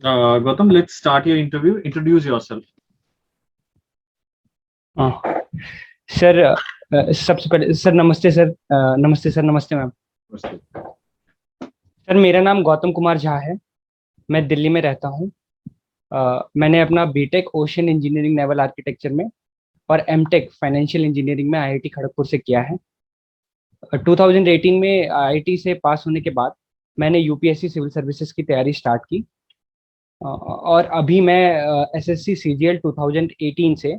Gautam, let's start your interview. Introduce yourself. हाँ sir. सबसे पहले सर नमस्ते सर। नमस्ते सर, नमस्ते मैम। सर मेरा नाम गौतम कुमार झा है। मैं दिल्ली में रहता हूँ। मैंने अपना B Tech ocean engineering naval architecture में और एमटेक फाइनेंशियल इंजीनियरिंग में आईआईटी खड़गपुर से किया है। 2018 में आईआईटी से पास होने के बाद मैंने यूपीएससी सिविल सर्विसेज की तैयारी स्टार्ट की। और अभी मैं एसएससी सीजीएल 2018 से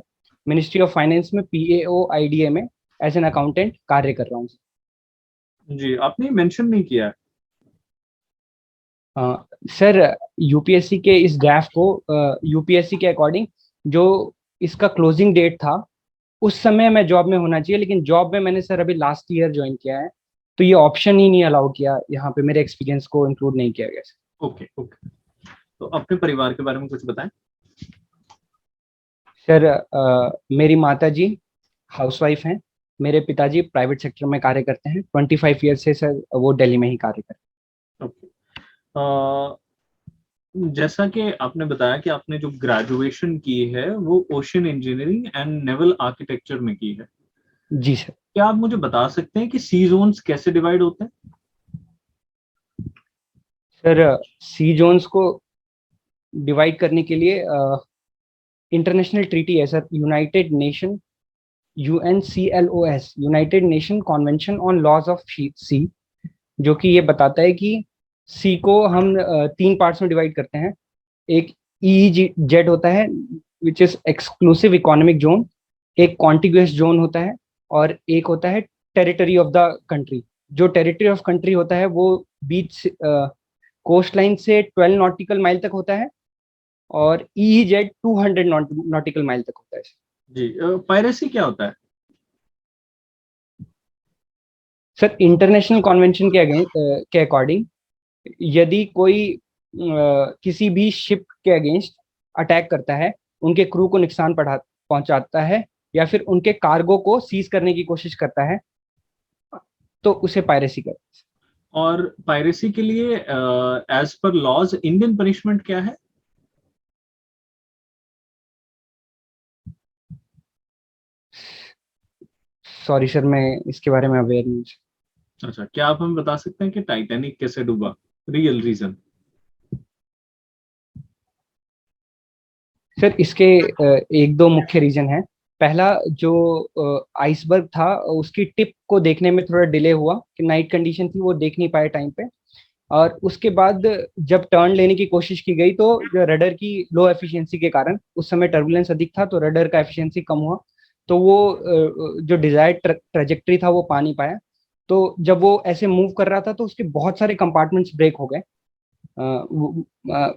मिनिस्ट्री ऑफ फाइनेंस में पीएओ आईडीए में एज एन अकाउंटेंट कार्य कर रहा हूँ। जी, आपने मेंशन नहीं किया है। सर यूपीएससी के इस ड्राफ्ट को यूपीएससी के अकॉर्डिंग जो इसका क्लोजिंग डेट था उस समय मैं जॉब में होना चाहिए, लेकिन जॉब में मैंने सर अभी लास्ट ईयर ज्वाइन किया है, तो ये ऑप्शन ही नहीं अलाउ किया, यहाँ पे मेरे एक्सपीरियंस को इंक्लूड नहीं किया गया सर। Okay okay. तो अपने परिवार के बारे में कुछ बताएं। सर मेरी माता जी हाउसवाइफ हैं। मेरे पिताजी प्राइवेट सेक्टर में कार्य करते हैं। 25 ईयर से सर वो दिल्ली में ही कार्य करते ओके। अ, जैसा कि आपने बताया कि आपने जो ग्रेजुएशन की है वो ocean engineering and naval architecture में की है। हैं। जी सर। क्या आप मुझे बता सकते हैं कि सी जोन्स कैसे डिवाइड होते हैं? सर सी जोन्स को डिवाइड करने के लिए इंटरनेशनल ट्रीटी है sir. United Nation UNCLOS United Nation convention on laws of sea, जो कि ये बताता है कि सी को हम तीन पार्ट्स में डिवाइड करते हैं। एक ई जेड होता है which is exclusive economic zone, एक कॉन्टिग्यूस जोन होता है, और एक होता है टेरिटरी ऑफ द कंट्री। जो टेरिटरी ऑफ कंट्री होता है वो बीच कोस्ट लाइन से 12 नॉटिकल माइल तक होता है, और ई जेड 200 नॉटिकल माइल तक होता है। जी, पायरेसी क्या होता है? सर इंटरनेशनल कॉन्वेंशन के अकॉर्डिंग यदि कोई किसी भी शिप के अगेंस्ट अटैक करता है, उनके क्रू को नुकसान पहुंचाता है, या फिर उनके कार्गो को सीज करने की कोशिश करता है, तो उसे पायरेसी कहते हैं। और पायरेसी के लिए as per laws Indian punishment क्या है? सॉरी सर, मैं इसके बारे में अवेयर नहीं हूँ। अच्छा, क्या आप हमें बता सकते हैं कि टाइटैनिक कैसे डूबा? Real reason. सर इसके एक दो मुख्य रीजन है। पहला, जो आइसबर्ग था उसकी टिप को देखने में थोड़ा डिले हुआ, कि नाइट कंडीशन थी, वो देख नहीं पाए टाइम पे। और उसके बाद जब टर्न लेने की कोशिश की गई तो जो रडर की लो एफिशिएंसी के कारण, उस समय टर्बुलेंस अधिक था तो रडर का एफिशिएंसी कम हुआ, तो वो जो डिजायर्ड ट्रेजेक्टरी था वो पा नहीं पाया। तो जब वो ऐसे मूव कर रहा था तो उसके बहुत सारे कंपार्टमेंट्स ब्रेक हो गए।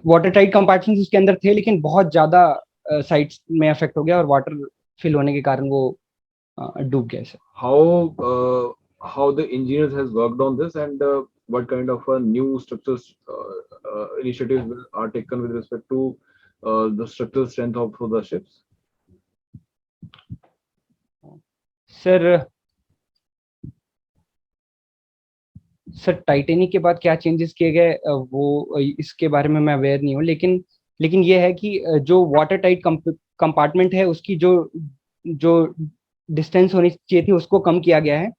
वाटर टाइट कंपार्टमेंट्स उसके अंदर थे, लेकिन बहुत ज्यादा साइड्स में अफेक्ट हो गया और वाटर फिल होने के कारण वो डूब गया sir. How the engineers has worked on this, and what kind of new structures initiatives are taken with respect to the structural strength of the ships? Sir sir Titanic के बाद क्या changes किए गए वो इसके बारे में मैं अवेयर नहीं हूँ, लेकिन ये है कि जो वाटर टाइट कंपार्टमेंट है उसकी जो जो डिस्टेंस होनी चाहिए थी उसको कम किया गया है।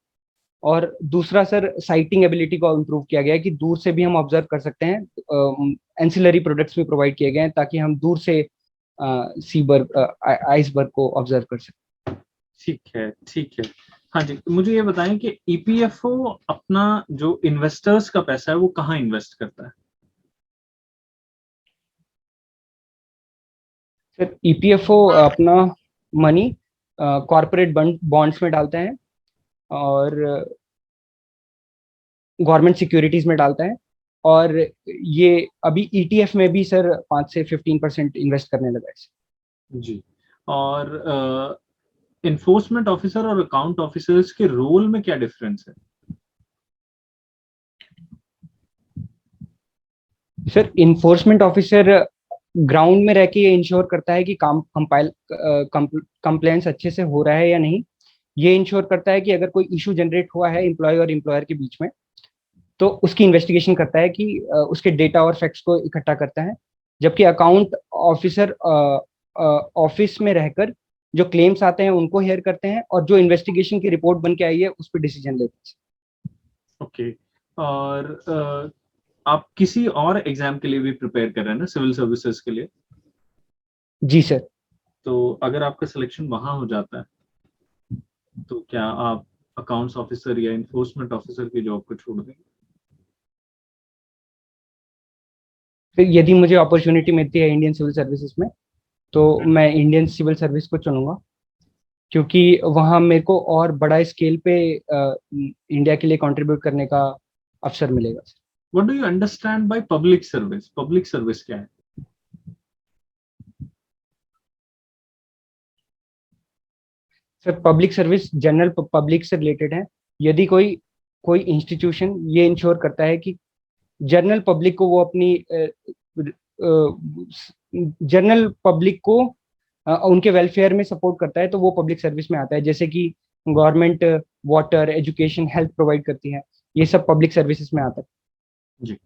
और दूसरा सर, साइटिंग एबिलिटी को इम्प्रूव किया गया है, कि दूर से भी हम ऑब्जर्व कर सकते हैं। एंसिलरी प्रोडक्ट्स भी प्रोवाइड किए गए हैं ताकि हम दूर से सीबर्ग आइसबर्ग को ऑब्जर्व कर सकें। ठीक है, ठीक है। हाँ जी, मुझे ये बताएं कि ईपीएफओ अपना जो इन्वेस्टर्स का पैसा है वो कहाँ इन्वेस्ट करता है? सर ईपीएफओ अपना मनी कॉरपोरेट बॉन्ड्स में डालता है, और गवर्नमेंट सिक्योरिटीज में डालता है। और ये अभी ईटीएफ में भी सर 5 से 15% इन्वेस्ट करने लगा है। जी। और इन्फोर्समेंट ऑफिसर और अकाउंट ऑफिसर्स के रोल में क्या डिफरेंस है? सर इन्फोर्समेंट ऑफिसर ग्राउंड में रह के ये इंश्योर करता है कि काम कंप्लायंस अच्छे से हो रहा है या नहीं। ये इंश्योर करता है कि अगर कोई इशू जनरेट हुआ है एम्प्लॉय और एम्प्लॉयर के बीच में, तो उसकी इन्वेस्टिगेशन करता है, कि उसके डेटा और फैक्ट्स को इकट्ठा करता है, जबकि अकाउंट ऑफिसर ऑफिस में रहकर जो क्लेम्स आते हैं उनको हेयर करते हैं और जो इन्वेस्टिगेशन की रिपोर्ट बन के आई है उस पर डिसीजन लेते हैं। ओके। और आप किसी और एग्जाम के लिए भी प्रिपेयर कर रहे हैं ना, सिविल सर्विसेज के लिए? जी सर। तो अगर आपका सिलेक्शन वहां हो जाता है तो क्या आप अकाउंट्स ऑफिसर या इन्फोर्समेंट ऑफिसर की जॉब को छोड़ देंगे? फिर यदि मुझे अपॉर्चुनिटी मिलती है इंडियन सिविल सर्विसेज में तो मैं इंडियन सिविल सर्विस को चुनूंगा, क्योंकि वहाँ मेरे को और बड़ा स्केल पे इंडिया के लिए कंट्रीब्यूट करने का अवसर मिलेगा। What do you understand by public service? Public service क्या है? Sir public service general public से रिलेटेड है। यदि कोई कोई इंस्टीट्यूशन ये इंश्योर करता है कि जनरल पब्लिक को वो अपनी जनरल पब्लिक को उनके वेलफेयर में सपोर्ट करता है तो वो पब्लिक सर्विस में आता है। जैसे कि government water, education, health provide करती है, ये सब पब्लिक सर्विसेज में आता है। जी।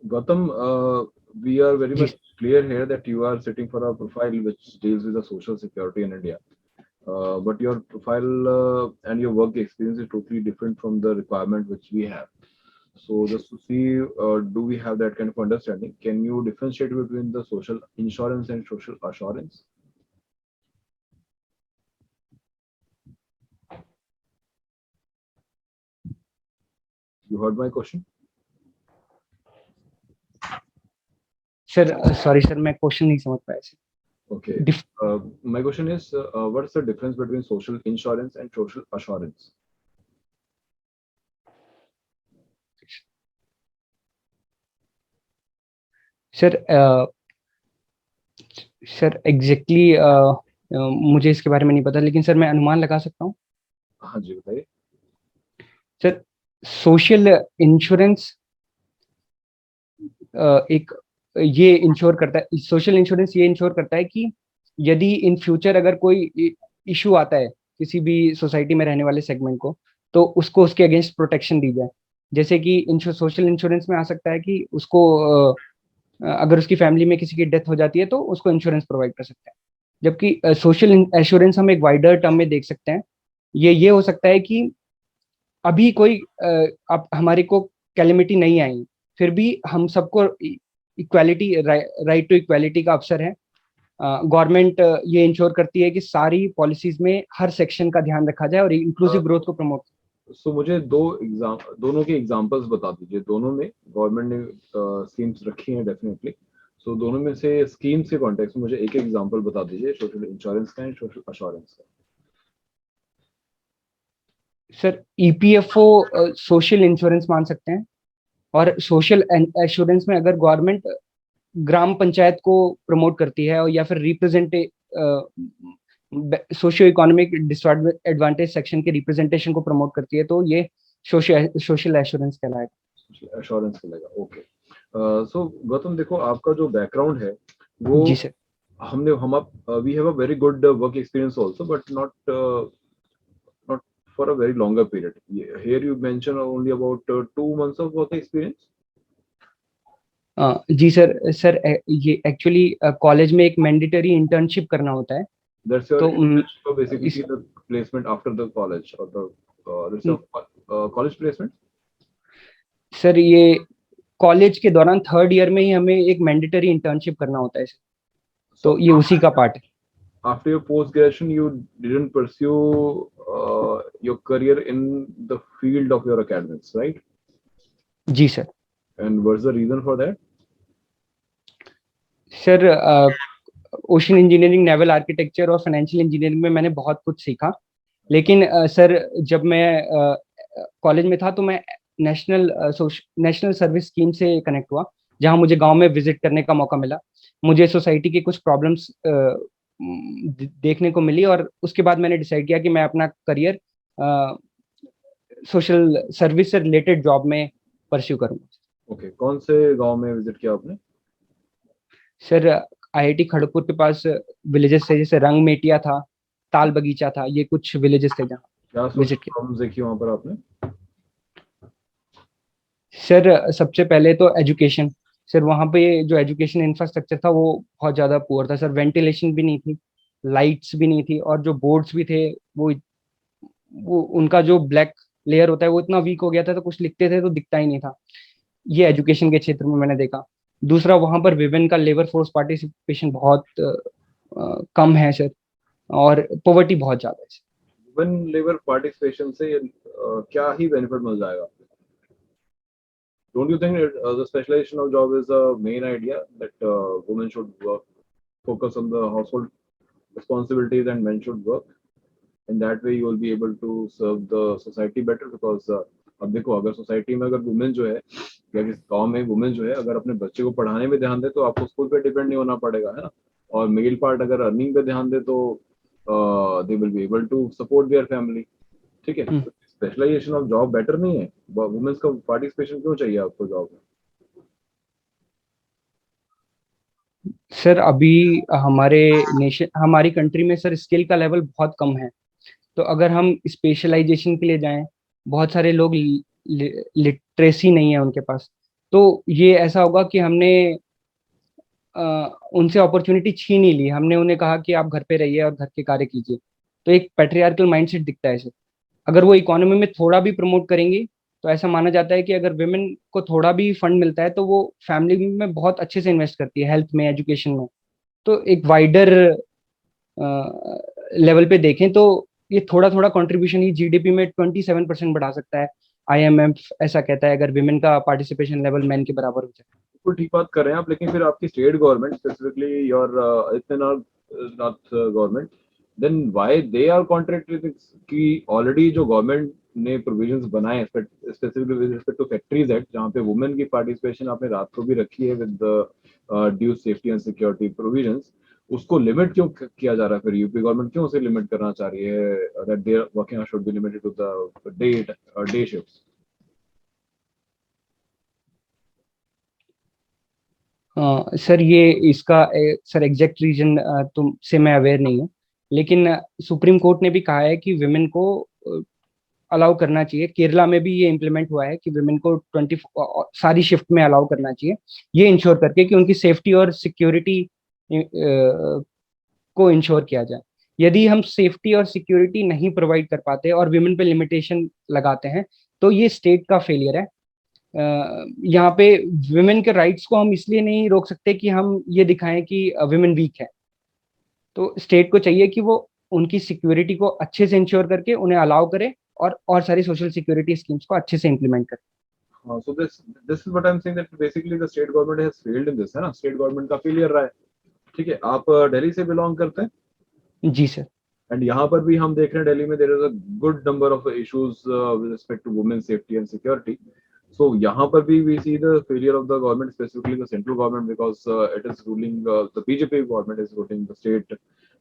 Gautam, we are very जी much clear here that you are sitting for a profile which deals with the social security in India. But your profile and your work experience is totally different from the requirement which we have. So just to see, do we have that kind of understanding? Can you differentiate between the social insurance and social assurance? You heard my question? Sir sorry sir, मैं question नहीं समझ पाया sir. Okay. Dif- My question is, what's the difference between social insurance and social assurance? Sir sir exactly मुझे इसके बारे में नहीं पता, लेकिन सर मैं अनुमान लगा सकता हूँ। हाँ जी, बताइए। सर सोशल इंश्योरेंस एक ये इंश्योर करता है, सोशल इंश्योरेंस ये इंश्योर करता है कि यदि इन फ्यूचर अगर कोई इशू आता है किसी भी सोसाइटी में रहने वाले सेगमेंट को, तो उसको उसके अगेंस्ट प्रोटेक्शन दी जाए। जैसे कि सोशल इंश्योरेंस में आ सकता है कि उसको अगर उसकी फैमिली में किसी की डेथ हो जाती है तो उसको इंश्योरेंस प्रोवाइड कर सकते हैं। जबकि सोशल एश्योरेंस हम एक वाइडर टर्म में देख सकते हैं। ये हो सकता है कि अभी कोई अब हमारे को कैलेमिटी नहीं आई, फिर भी हम सबको इक्वालिटी, राइट टू इक्वालिटी का अवसर है। गवर्नमेंट ये इंश्योर करती है कि सारी पॉलिसीज में हर सेक्शन का ध्यान रखा जाए और इंक्लूसिव ग्रोथ को प्रमोट। सो मुझे दोनों के एग्जांपल्स बता दीजिए। दोनों में गवर्नमेंट ने स्कीम्स रखी हैं डेफिनेटली। सो दोनों में से स्कीम्स के कॉन्टेक्स्ट में मुझे एक एग्जांपल बता दीजिए, सोशल इंश्योरेंस का एंड सोशल अश्योरेंस का। सर ईपीएफओ सोशल इंश्योरेंस मान सकते हैं, और सोशल एश्योरेंस में अगर गवर्नमेंट ग्राम पंचायत को प्रमोट करती है और या फिर represent socio economic disadvantage section के रिप्रेजेंटेशन को प्रमोट करती है, तो ये सोशल एश्योरेंस कहलाएगा। सोशल एश्योरेंस कहलाएगा, ओके। सो गौतम, देखो आपका जो बैकग्राउंड है वो, जी sir. We have a very good work experience also, but not for a very longer period. Here you mention only about 2 months of work experience. जी sir ये actually college में एक मैंडेटरी इंटर्नशिप करना होता है। That's your तो internship, basically the placement after the college, or the that's your college placement. Sir ये college के दौरान थर्ड ईयर में ही हमें एक मैंडेटरी इंटर्नशिप करना होता है सर, तो ये उसी का पार्ट है। After your post graduation, you didn't pursue your career in the field of your academics, right? जी sir. And what's the reason for that? Sir ocean engineering, naval architecture और फाइनेंशियल इंजीनियरिंग में मैंने बहुत कुछ सीखा, लेकिन sir जब मैं कॉलेज में था तो मैं नेशनल सर्विस स्कीम से कनेक्ट हुआ, जहां मुझे गांव में विजिट करने का मौका मिला। मुझे सोसाइटी की कुछ प्रॉब्लम्स देखने को मिली और उसके बाद मैंने डिसाइड किया कि मैं अपना करियर सोशल सर्विस से रिलेटेड जॉब में परस्यू करूंगा। ओके, कौन से गांव में विजिट किया आपने? सर आईआईटी खड़गपुर के पास विलेजेस थे, जैसे रंग मेटिया था, ताल बगीचा था, ये कुछ विलेजेस थे जहाँ क्या सोशल विजिट किया। प्रॉब्लम्स देखी वहां पर आपने? सर सबसे पहले तो एजुकेशन। सर वहाँ पे जो एजुकेशन इंफ्रास्ट्रक्चर था वो बहुत ज़्यादा पुअर था सर। वेंटिलेशन भी नहीं थी, लाइट्स भी नहीं थी, और जो बोर्ड्स भी थे वो वो उनका जो ब्लैक लेयर होता है वो इतना वीक हो गया था, तो कुछ लिखते थे तो दिखता ही नहीं था। ये एजुकेशन के क्षेत्र में मैंने देखा। दूसरा, वहाँ पर विमेन का लेबर फोर्स पार्टिसिपेशन बहुत कम है सर, और पॉवर्टी बहुत ज़्यादा है सर। वुमेन लेबर पार्टिसिपेशन से क्या ही बेनिफिट मिल जाएगा? Don't you think the specialization of job is the main idea that women should work, focus on the household responsibilities and men should work? In that way, you will be able to serve the society better because अब देखो, अगर society में अगर women जो है या किस गांव में वुमेन जो है अगर अपने बच्चे को पढ़ाने में ध्यान दे तो आपको स्कूल पे डिपेंड नहीं होना पड़ेगा, है ना? और मेल पार्ट अगर अर्निंग पे ध्यान दे तो they will be able to support their family. ठीक है, hmm. Specialization of job better नहीं है? वुमेन्स का पार्टिसिपेशन क्यों चाहिए आपको जॉब में? सर अभी हमारे नेशन, हमारी कंट्री में सर स्किल का लेवल बहुत कम है। तो अगर हम स्पेशलाइजेशन के लिए जाएं, बहुत सारे लोग लिटरेसी नहीं है उनके पास, तो ये ऐसा होगा कि हमने अ, उनसे अपॉर्चुनिटी छीन ही ली। हमने उन्हें कहा कि आप घर पे रहिए और घर के कार्य कीजिए। तो एक पैट्रियार्कल माइंडसेट दिखता है सर। अगर वो इकोनॉमी में थोड़ा भी प्रमोट करेंगी, तो ऐसा माना जाता है कि अगर विमेन को थोड़ा भी फंड मिलता है तो वो फैमिली में बहुत अच्छे से इन्वेस्ट करती है, हेल्थ में, एजुकेशन में। तो एक वाइडर लेवल पे देखें तो ये थोड़ा थोड़ा कंट्रीब्यूशन ही जीडीपी में 27% बढ़ा सकता है। आईएमएफ ऐसा कहता है अगर विमेन का पार्टिसिपेशन लेवल मैन के बराबर हो जाए। बिल्कुल ठीक बात कर रहे हैं आप, लेकिन फिर आपकी state government specifically your Adityanath not government, then why they are contracting कि ऑलरेडी जो गवर्नमेंट ने प्रोविजंस बनाए specifically with respect to factories act जहाँ पे वुमेन की पार्टिसिपेशन आपने रात को भी रखी है with due safety and security provisions, उसको लिमिट क्यों किया जा रहा है? फिर यूपी गवर्नमेंट क्यों उसे लिमिट करना चाह रही है that their working hours should be limited to the day shifts? Sir ये इसका सर एग्जैक्ट रीजन तुम से मैं अवेयर नहीं हूँ, लेकिन सुप्रीम कोर्ट ने भी कहा है कि विमेन को अलाउ करना चाहिए। केरला में भी ये इम्प्लीमेंट हुआ है कि विमेन को 20 सारी शिफ्ट में अलाउ करना चाहिए, ये इंश्योर करके कि उनकी सेफ्टी और सिक्योरिटी को इंश्योर किया जाए। यदि हम सेफ्टी और सिक्योरिटी नहीं प्रोवाइड कर पाते और विमेन पे लिमिटेशन लगाते हैं, तो ये स्टेट का फेलियर है। यहाँ पे विमेन के राइट्स को हम इसलिए नहीं रोक सकते कि हम ये दिखाएं कि विमेन वीक है। तो स्टेट को चाहिए कि वो उनकी सिक्योरिटी को अच्छे से इंश्योर करके उन्हें अलाउ करे, और सारी सोशल सिक्योरिटी स्कीम्स को अच्छे से इम्प्लीमेंट करे। हाँ, so this is what I'm saying that basically the state government has failed in this, है ना? स्टेट गवर्नमेंट का फेलियर रहा है। ठीक है, आप दिल्ली से बिलोंग करते हैं जी सर। एंड यहाँ पर भी हम देख रहे हैं दिल्ली में there is a good number of issues with respect to women safety and security. So यहाँ पर भी we see the failure of the government specifically the central government because it is ruling the BJP government is ruling the state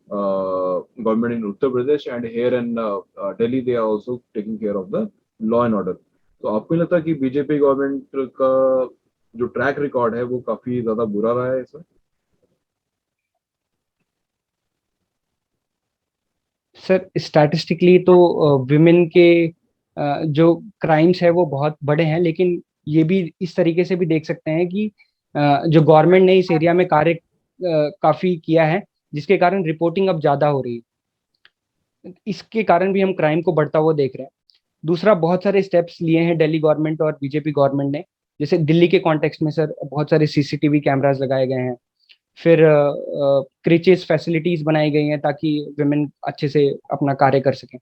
government in Uttar Pradesh and here in Delhi they are also taking care of the law and order. तो आपको नहीं लगता कि BJP government का जो track record है वो काफी ज्यादा बुरा रहा है इसमें? सर स्टैटिस्टिकली तो विमेन के जो क्राइम्स है वो बहुत बड़े हैं, लेकिन ये भी इस तरीके से भी देख सकते हैं कि जो गवर्नमेंट ने इस एरिया में कार्य काफी किया है, जिसके कारण रिपोर्टिंग अब ज्यादा हो रही है। इसके कारण भी हम क्राइम को बढ़ता हुआ देख रहे हैं। दूसरा, बहुत सारे स्टेप्स लिए हैं दिल्ली गवर्नमेंट और बीजेपी गवर्नमेंट ने। जैसे दिल्ली के कॉन्टेक्स्ट में सर बहुत सारे सीसीटीवी कैमरास लगाए गए हैं। फिर क्रिचेस फैसिलिटीज बनाई गई हैं ताकि विमेन अच्छे से अपना कार्य कर सकें।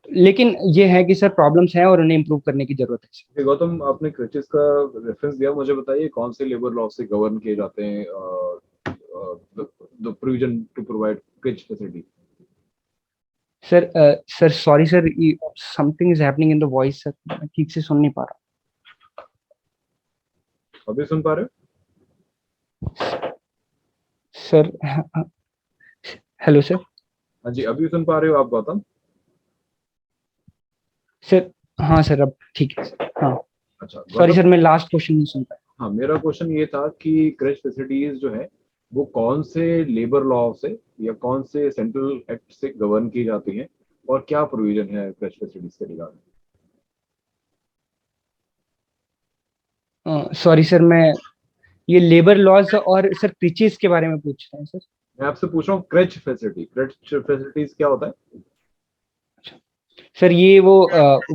लेकिन ये है कि सर प्रॉब्लम्स हैं और उन्हें इम्प्रूव करने की जरूरत है। Okay, गौतम, आपने क्रिचेस का रेफरेंस दिया, मुझे बताइए कौन से लेबर लॉ से गवर्न किए जाते हैं the provision to provide creche facility? Sir sir sorry sir, something is happening in the voice sir, मैं ठीक से सुन नहीं पा अभी सुन पा रहे हो? रहा सर। Hello sir. हाँ जी, अभी सुन पा रहे हो आप गौतम? सर हाँ सर, अब ठीक है सर। हाँ अच्छा सॉरी गौतम, सर, मैं लास्ट क्वेश्चन नहीं सुन पाया। हाँ मेरा क्वेश्चन ये था कि क्रेच फैसिलिटीज जो है वो कौन से लेबर लॉ से या कौन से सेंट्रल एक्ट से गवर्न की जाती है और क्या प्रोविजन है क्रेच फैसिलिटीज के रिगार्डिंग? सॉरी सर, मैं ये लेबर लॉज और सर क्रिचेस के बारे में पूछ रहे हैं सर। मैं आपसे पूछ रहा हूँ क्रेच फैसिलिटी, क्रेच फैसिलिटीज क्या होता है? सर ये वो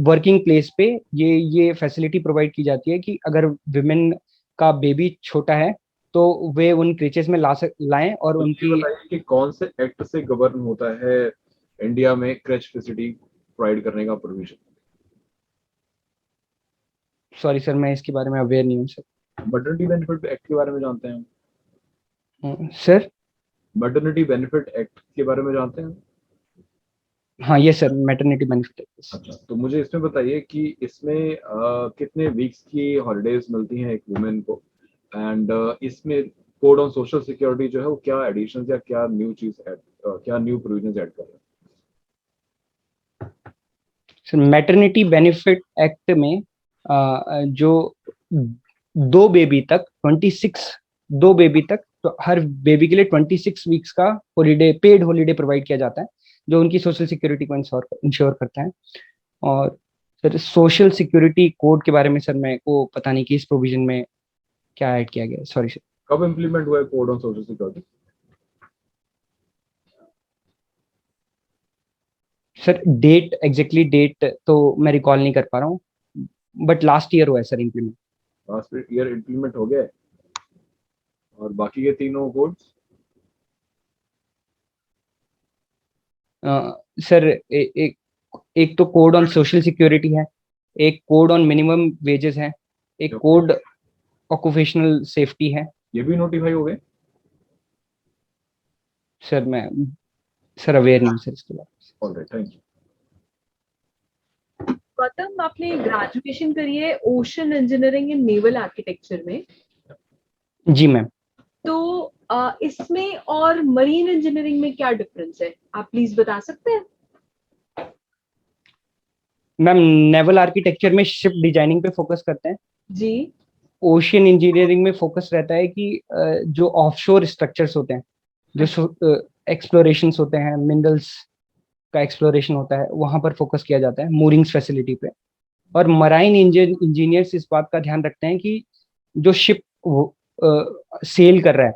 वर्किंग प्लेस पे ये फैसिलिटी प्रोवाइड की जाती है कि अगर विमेन का बेबी छोटा है तो वे उन क्रेचेस में लाएं और तो ये उनकी। बताइए कि कौन से एक्ट से गवर्न होता है इंडिया में क्रेच फैसिलिटी प्रोवाइड करने का प्रोविजन? सॉरी सर, मैं इसके बारे में अवेयर नहीं हूँ सर। मटर्निटी बेनिफिट एक्ट के बारे में जानते हैं? सर मटर्निटी बेनिफिट एक्ट के बारे में जानते हैं? हाँ, ये सर मैटरनिटी बेनिफिट। अच्छा, तो मुझे इसमें बताइए कि इसमें कितने वीक्स की हॉलीडेज मिलती हैं एक वुमेन को, एंड इसमें कोड ऑन सोशल सिक्योरिटी जो है वो क्या एडिशंस या क्या न्यू चीज ऐड, क्या न्यू प्रोविजंस ऐड कर रहे हैं? सर मैटरनिटी बेनिफिट एक्ट में जो दो बेबी तक 26, दो बेबी तक तो हर बेबी के लिए 26 वीक्स का हॉलीडे, पेड हॉलीडे प्रोवाइड किया जाता है, जो उनकी सोशल सिक्योरिटी को इंश्योर करता है। और सर सोशल सिक्योरिटी कोड के बारे में सर मेरे को पता नहीं कि इस प्रोविजन में क्या ऐड किया गया है, सॉरी सर। कब इम्प्लीमेंट हुआ है code on social security? Sir date, exactly date तो मैं रिकॉल नहीं कर पा रहा हूँ, बट लास्ट ईयर हुआ है sir implement. Last year implement हो गया है, और बाकी के तीनों कोड्स? सर एक तो कोड ऑन सोशल सिक्योरिटी है, एक कोड ऑन मिनिमम वेजेस है, एक कोड ऑक्यूपेशनल सेफ्टी है। ये भी नोटिफाई हो गए? सर मैं सर अवेयर नहीं हूँ सर इसके बारे ऑलराइट, थैंक यू। गौतम, आपने ग्रेजुएशन करी है ocean engineering and naval architecture में, में। जी मैम। तो इसमें और मरीन इंजीनियरिंग में क्या डिफरेंस है, आप प्लीज बता सकते हैं? मैम नेवल आर्किटेक्चर में शिप डिजाइनिंग पे फोकस करते हैं। जी। ओशियन इंजीनियरिंग में फोकस रहता है कि जो ऑफशोर स्ट्रक्चर्स होते हैं, जो एक्सप्लोरेशंस होते हैं, मिनरल्स का एक्सप्लोरेशन होता है, वहां पर फोकस किया जाता है, मूरिंग्स फैसिलिटी पे। और मराइन इंजीनियर्स इस बात का ध्यान रखते हैं कि जो शिप सेल कर रहा है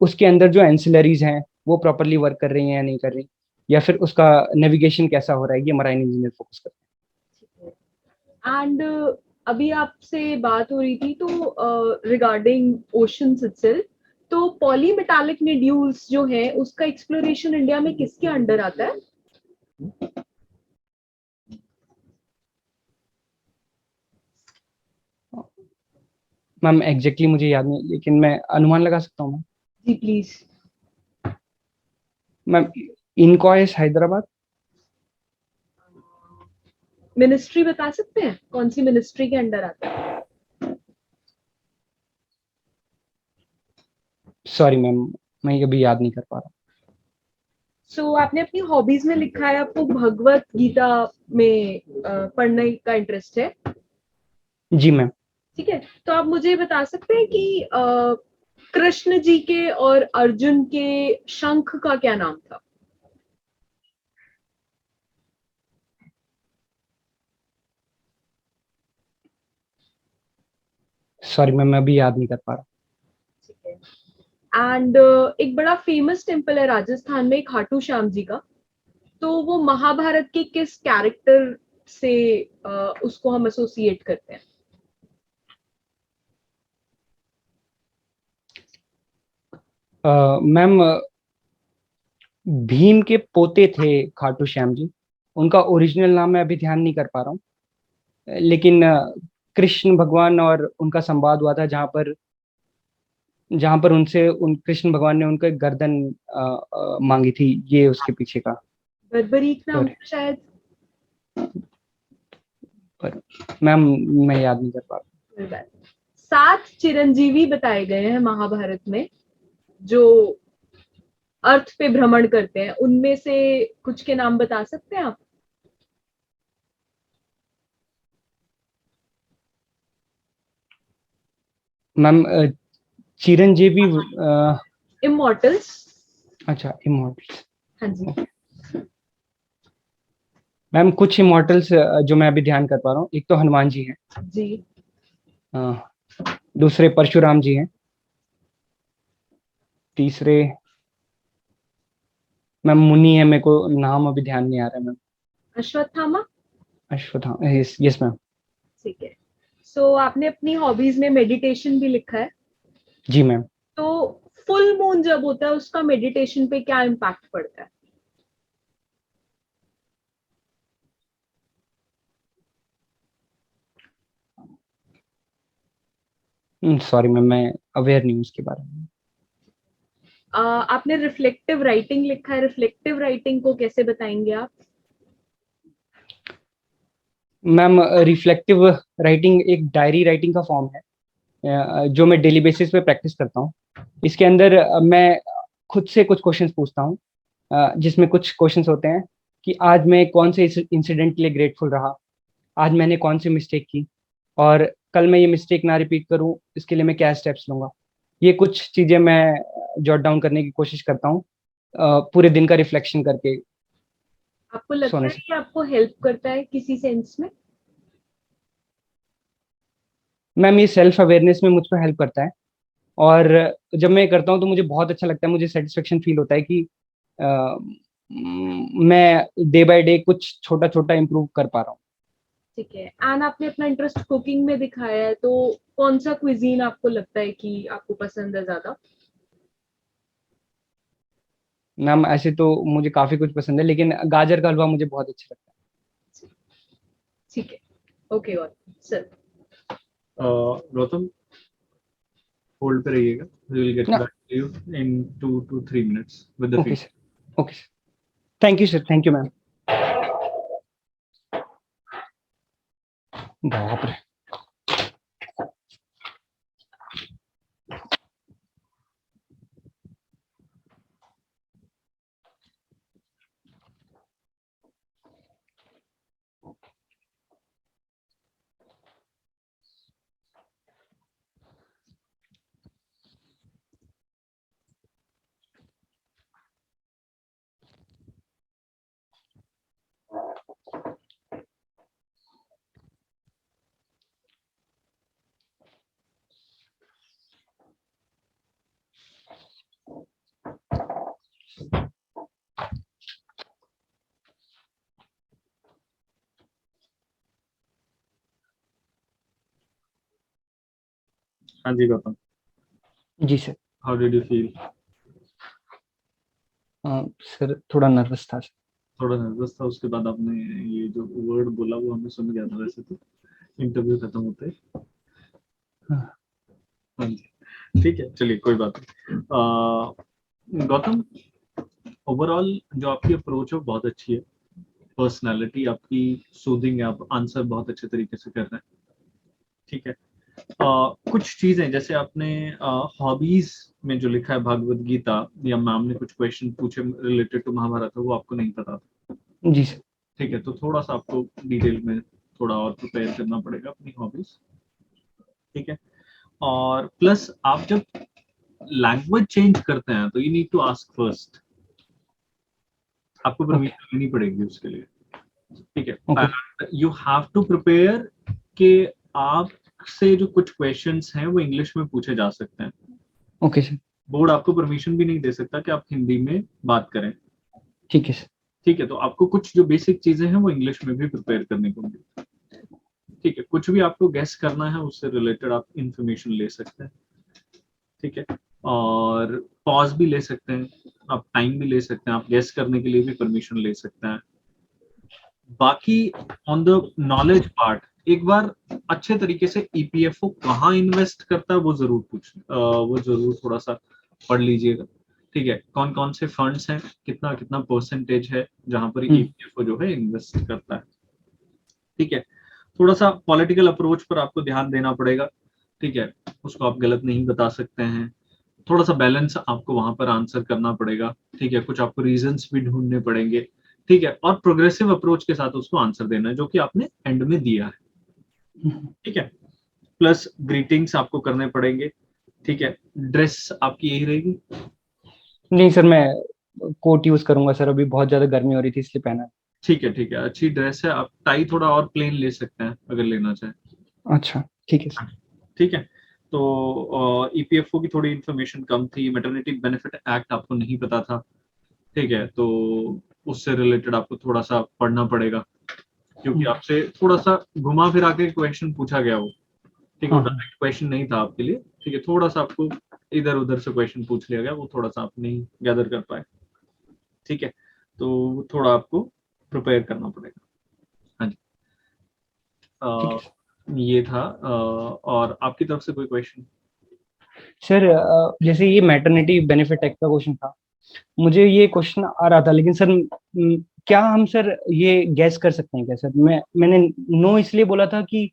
उसके अंदर जो एंसिलरीज हैं वो प्रॉपरली वर्क कर रही हैं या नहीं कर रही, या फिर उसका नेविगेशन कैसा हो रहा है, ये मराइन इंजीनियर फोकस करते एंड अभी आपसे बात हो रही थी तो रिगार्डिंग ओशंस इटसेल्फ, तो पॉलीमेटालिक निड्यूल्स जो है उसका एक्सप्लोरेशन इंडिया में किसके अंडर आता है? हैं। मैम एग्जैक्टली मुझे याद नहीं, लेकिन मैं अनुमान लगा सकता हूँ मैम। जी प्लीज। मैम इनकॉयस हैदराबाद। मिनिस्ट्री बता सकते हैं कौन सी मिनिस्ट्री के अंडर आता है? सॉरी मैम, मैं अभी याद नहीं कर पा रहा। सो आपने अपनी हॉबीज में लिखा है आपको भगवत गीता में पढ़ने का इंटरेस्ट है। जी मैम। ठीक है, तो आप मुझे बता सकते हैं कि कृष्ण जी के और अर्जुन के शंख का क्या नाम था? सॉरी मैम, मैं अभी याद नहीं कर पा रहा। ठीक है। एंड एक बड़ा फेमस टेम्पल है राजस्थान में खाटू श्याम जी का, तो वो महाभारत के किस कैरेक्टर से उसको हम एसोसिएट करते हैं? मैम भीम के पोते थे खाटू श्याम जी, उनका ओरिजिनल नाम मैं अभी ध्यान नहीं कर पा रहा हूँ, लेकिन कृष्ण भगवान और उनका संवाद हुआ था जहाँ पर उनसे उन कृष्ण भगवान ने उनका गर्दन मांगी थी, ये उसके पीछे का। बर्बरीक नाम Sorry. था शायद। पर मैम मैं याद नहीं कर पा रहा। कोई बात नहीं। 7 चिरंजीवी बताए गए हैं महाभारत में जो अर्थ पे भ्रमण करते हैं, उनमें से कुछ के नाम बता सकते हैं आप? Ma'am Chiranjeevi immortals. अच्छा इमोर्टल्स। हाँ जी। मैम कुछ इमोर्टल्स जो मैं अभी ध्यान कर पा रहा हूँ, एक तो हनुमान जी हैं। जी। अ, दूसरे परशुराम जी हैं। तीसरे मैम मुनि है, मेरे को नाम अभी ध्यान नहीं आ रहा है ma'am. Ashwatthama. Ashwatthama, yes yes ma'am. ठीक है। सो आपने अपनी हॉबीज में मेडिटेशन भी लिखा है, जी मैम। तो फुल मून जब होता है उसका मेडिटेशन पे क्या इम्पैक्ट पड़ता है? सॉरी मैम, मैं अवेयर नहीं हूँ उसके बारे में। आपने रिफ्लेक्टिव राइटिंग लिखा है, रिफ्लेक्टिव राइटिंग को कैसे बताएंगे आप? मैम रिफ्लेक्टिव राइटिंग एक डायरी राइटिंग का फॉर्म है, जो मैं डेली बेसिस पे प्रैक्टिस करता हूँ। इसके अंदर मैं खुद से कुछ क्वेश्चंस पूछता हूँ, जिसमें कुछ क्वेश्चंस होते हैं कि आज मैं कौन से इंसिडेंट के लिए ग्रेटफुल रहा, आज मैंने कौन सी मिस्टेक की, और कल मैं ये मिस्टेक ना रिपीट करूँ इसके लिए मैं क्या स्टेप्स लूंगा। ये कुछ चीजें मैं जॉट डाउन करने की कोशिश करता हूँ, पूरे दिन का रिफ्लेक्शन करके आपको लगता सोने है से। कि आपको हेल्प करता है किसी सेंस में? मैम ये सेल्फ अवेयरनेस में मुझ पर हेल्प करता है, और जब मैं करता हूँ तो मुझे बहुत अच्छा लगता है, मुझे सेटिस्फेक्शन फील होता है कि मैं डे बाय डे कुछ छोटा छोटा इम्प्रूव कर पा रहा हूँ। ठीक है। एंड आपने अपना इंटरेस्ट कुकिंग में दिखाया है, तो कौन सा क्विजीन आपको लगता है कि आपको पसंद है ज्यादा? मैम ऐसे तो मुझे काफी कुछ पसंद है, लेकिन गाजर का हलवा मुझे बहुत अच्छा लगता ठीक है। ओके, और सर। गौतम, होल्ड पे रहिएगा, वी विल गेट है ना। Back to you in 2 to 3 minutes with the okay feedback. Sir, okay sir, thank you sir, thank you ma'am. बाप रे। हाँ जी गौतम, जी sir. How did you feel? Sir थोड़ा नर्वस था सर। थोड़ा नर्वस था, उसके बाद आपने ये जो वर्ड बोला वो हमें सुन गया था वैसे तो, इंटरव्यू खत्म होते ही। हाँ, हाँ जी, ठीक है, चलिए कोई बात नहीं। गौतम, ओवरऑल जो आपकी अप्रोच है वो बहुत अच्छी है, पर्सनालिटी आपकी सूदिंग है, आप आंसर बहुत अच्छे तरीके से कर रहे हैं, ठीक है। कुछ चीजें जैसे आपने हॉबीज में जो लिखा है भागवत गीता, या मैम ने कुछ क्वेश्चन पूछे रिलेटेड टू महाभारत, वो आपको नहीं पता था, जी सर। ठीक है, तो थोड़ा सा आपको डिटेल में थोड़ा और प्रिपेयर करना पड़ेगा अपनी हॉबीज, ठीक है। और प्लस आप जब लैंग्वेज चेंज करते हैं तो you need to ask first, आपको ओके परमिशन लेनी पड़ेगी उसके लिए, ठीक है। Okay you have to prepare कि आपसे जो कुछ क्वेश्चंस हैं वो इंग्लिश में पूछे जा सकते हैं, ओके सर। बोर्ड आपको परमिशन भी नहीं दे सकता कि आप हिंदी में बात करें, ठीक है सर। ठीक है। तो आपको कुछ जो बेसिक चीजें हैं वो इंग्लिश में भी प्रिपेयर करने को मिली, ठीक है। कुछ भी आपको गेस करना है उससे रिलेटेड आप इंफॉर्मेशन ले सकते हैं, ठीक है। और पॉज भी ले सकते हैं, आप टाइम भी ले सकते हैं, आप गेस करने के लिए भी परमिशन ले सकते हैं। बाकी ऑन द नॉलेज पार्ट, एक बार अच्छे तरीके से ईपीएफओ कहाँ इन्वेस्ट करता है वो जरूर वो जरूर थोड़ा सा पढ़ लीजिएगा, ठीक है। कौन कौन से फंड्स हैं, कितना कितना परसेंटेज है जहां पर हम्म। ईपीएफओ जो है इन्वेस्ट करता है, ठीक है। थोड़ा सा पॉलिटिकल अप्रोच पर आपको ध्यान देना पड़ेगा, ठीक है, उसको आप गलत नहीं बता सकते हैं। थोड़ा सा बैलेंस आपको वहां पर आंसर करना पड़ेगा, ठीक है। कुछ आपको रीजंस भी ढूंढने पड़ेंगे, ठीक है। और प्रोग्रेसिव अप्रोच के साथ उसको आंसर देना है जो कि आपने एंड में दिया है, ठीक है। प्लस ग्रीटिंग्स आपको करने पड़ेंगे, ठीक है। ड्रेस आपकी यही रहेगी, नहीं सर, मैं कोट यूज करूंगा सर, अभी बहुत ज्यादा गर्मी हो रही थी इसलिए पहना ठीक है, ठीक है, अच्छी ड्रेस है। आप टाई थोड़ा और प्लेन ले सकते हैं अगर लेना चाहें, है। अच्छा ठीक है सर। ठीक है। तो ईपीएफओ की थोड़ी इन्फॉर्मेशन कम थी, मैटरनिटी बेनिफिट एक्ट आपको नहीं पता था, ठीक है, तो उससे रिलेटेड आपको थोड़ा सा पढ़ना पड़ेगा, क्योंकि आपसे थोड़ा सा घुमा फिरा के क्वेश्चन पूछा गया वो, ठीक है, वो डायरेक्ट क्वेश्चन नहीं था आपके लिए, ठीक है, थोड़ा सा आपको इधर उधर से क्वेश्चन पूछ लिया गया, वो थोड़ा सा आप नहीं गैदर कर पाए, ठीक है, तो थोड़ा आपको प्रिपेयर करना पड़ेगा। हाँ जी, ये था। और आपकी तरफ से कोई क्वेश्चन? सर जैसे ये मैटरनिटी बेनिफिट एक्ट का क्वेश्चन था, मुझे ये क्वेश्चन आ रहा था, लेकिन सर क्या हम सर ये गैस कर सकते हैं क्या सर? मैंने नो इसलिए बोला था कि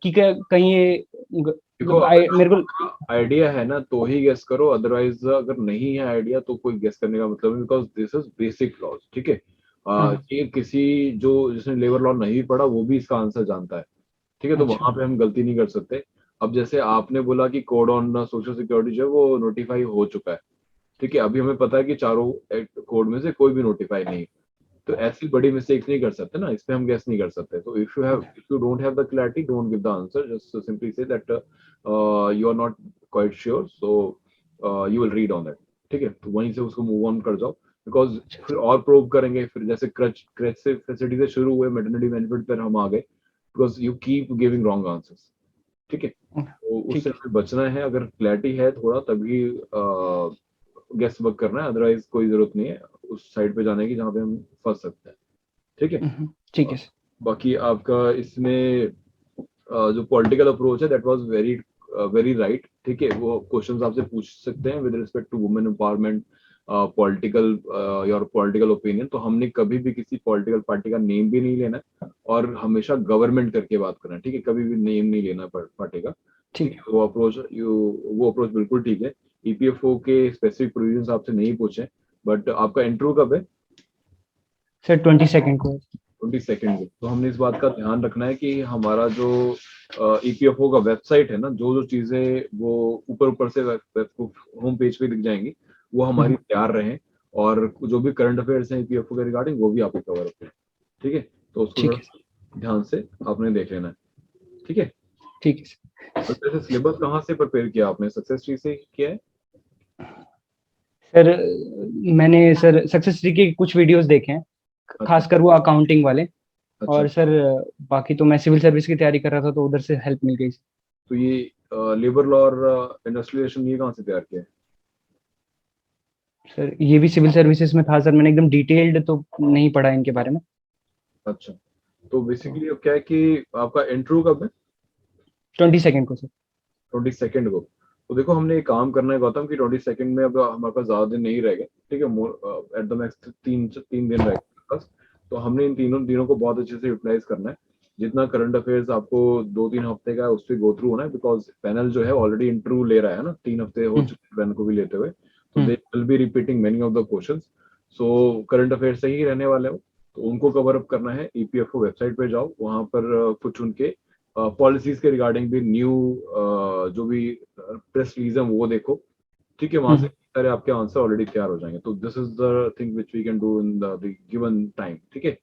कहीं ये देखो, मेरे को आइडिया है ना तो ही गेस करो, अदरवाइज अगर नहीं है आइडिया तो कोई गेस करने का मतलब नहीं, because this is basic laws, ठीक है। ये किसी जो जिसने लेबर लॉ नहीं पढ़ा वो भी इसका आंसर जानता है, ठीक है, तो वहां पे हम गलती नहीं कर सकते। अब जैसे आपने बोला कि कोड ऑन सोशल सिक्योरिटी जो है वो नोटिफाई हो चुका है, ठीक है, अभी हमें पता है कि चारों कोड में से कोई भी नोटिफाई नहीं, तो ऐसी बड़ी मिस्टेक नहीं कर सकते ना, इस पे हम गेस नहीं कर सकते। तो if you don't have the clarity, don't give the answer, just simply say that you are not quite sure, so you will read on that, ठीक है, तो वहीं से उसको मूव ऑन कर जाओ, बिकॉज फिर और प्रूव करेंगे, फिर जैसे क्रच से फैसिलिटी से शुरू हुए मैटरनिटी बेनिफिट पर हम आ गए, because you keep giving wrong answers, ठीक है, तो उससे बचना है, अगर क्लैरिटी है थोड़ा तभी गेस वर्क करना है, अदरवाइज कोई जरूरत नहीं है उस साइड पे जाने की जहाँ पे हम फंस सकते हैं, ठीक है। ठीक है। बाकी आपका इसमें जो पॉलिटिकल अप्रोच है that was very very right, ठीक है, वो क्वेश्चंस आपसे पूछ सकते हैं with respect to women empowerment, political your political opinion, तो हमने कभी भी किसी पॉलिटिकल पार्टी का नेम भी नहीं लेना है और हमेशा गवर्नमेंट करके बात करना है, ठीक है, कभी भी नेम नहीं लेना पार्टी का, ठीक है, वो अप्रोच बिल्कुल ठीक है। ईपीएफओ के स्पेसिफिक प्रोविजंस आपसे नहीं पूछे, बट आपका इंटरव्यू कब है? सर 22 को। 22 को, तो हमने इस बात का ध्यान रखना है कि हमारा जो ईपीएफओ का वेबसाइट है ना, जो जो चीजें वो ऊपर ऊपर से होम पेज पे दिख जाएंगी वो हमारी तैयार रहें, और जो भी करंट अफेयर्स हैं ईपीएफओ के रिगार्डिंग वो भी आपको कवर अप करें, ठीक है, तो उसको थोड़ा ध्यान से आपने देख लेना है, ठीक है। ठीक है जैसे सिलेबस कहाँ से प्रिपेयर किया आपने, सक्सेस ट्री से किया है? सर, मैंने सर सक्सेस ट्री के कुछ वीडियोस देखे हैं, खासकर वो अकाउंटिंग वाले। अच्छा, और सर बाकी तो मैं सिविल सर्विस की तैयारी कर रहा था, तो उधर से हेल्प मिल गई। तो ये लेबर लॉ और इंडस्ट्रियलाइजेशन ये कहाँ से तैयार किया है? सर ये भी सिविल सर्विसेज में था सर, मैंने एकदम डिटेल्ड तो नहीं पढ़ा इनके बारे में। अच्छा, तो बेसिकली अब क्या है कि आपका इंटरव्यू कब है? 22 को सर। 22 को, तो देखो हमने एक काम करना है गौतम कि 22 में अब हमारे पास ज्यादा दिन नहीं रह गए, ठीक है, एट द मैक्स तीन दिन रह गए बस, तो हमने इन तीनों दिनों को बहुत अच्छे से यूटिलाइज करना है। जितना करंट अफेयर्स आपको 2-3 हफ्ते का है उस पर गो थ्रू होना है, बिकॉज पैनल जो है ऑलरेडी इंटरव्यू ले रहा है ना, 3 हफ्ते हो चुके पैनल को भी लेते हुए, तो they will B repeating many of the questions, so current affairs सही रहने वाले हो, तो उनको कवर अप करना है। ईपीएफओ वेबसाइट पे जाओ, वहां पर कुछ उनके पॉलिसीज के रिगार्डिंग भी न्यू जो भी प्रेस रिलीज है वो देखो, ठीक है, वहां से सारे आपके आंसर ऑलरेडी तैयार हो जाएंगे, तो this is the thing which we can do in the given time, ठीक है,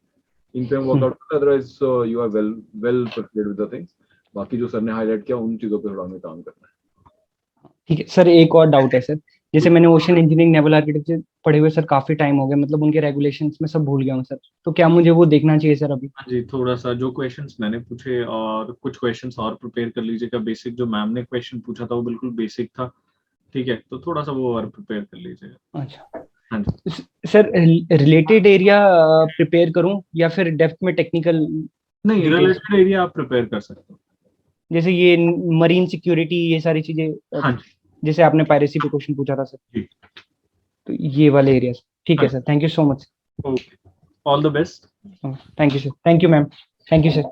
इन पे हम work out, otherwise you are well prepared with the things. बाकी जो सर ने हाईलाइट किया उन चीजों पे थोड़ा हमें काम करना है। ठीक है सर, एक और डाउट है सर, जैसे मैंने ओशन इंजीनियरिंग नेवल आर्किटेक्चर पढ़े हुए सर काफी टाइम हो गया, मतलब उनके रेगुलेशंस में सब भूल गया हूँ सर, तो क्या मुझे वो देखना चाहिए सर अभी? हाँ जी, थोड़ा सा जो क्वेश्चंस मैंने पूछे और कुछ क्वेश्चंस और प्रिपेयर कर लीजिएगा, बेसिक जो मैम ने क्वेश्चन पूछा था वो बिल्कुल बेसिक था, ठीक है, तो थोड़ा सा वो और प्रिपेयर कर लीजिएगा। अच्छा हाँ जी, सर, रिलेटेड एरिया प्रिपेयर करूं या फिर डेप्थ में टेक्निकल नहीं, डिटेल्स? रिलेटेड एरिया आप प्रिपेयर कर सकते हो। जैसे ये मरीन सिक्योरिटी, ये सारी चीजें, हाँ जी, जैसे आपने पायरेसी पे क्वेश्चन पूछा था सर, जी, तो ये वाले एरियाज। ठीक है हाँ sir, thank you so much. Okay, all the best. Thank you sir, thank you ma'am, thank you sir.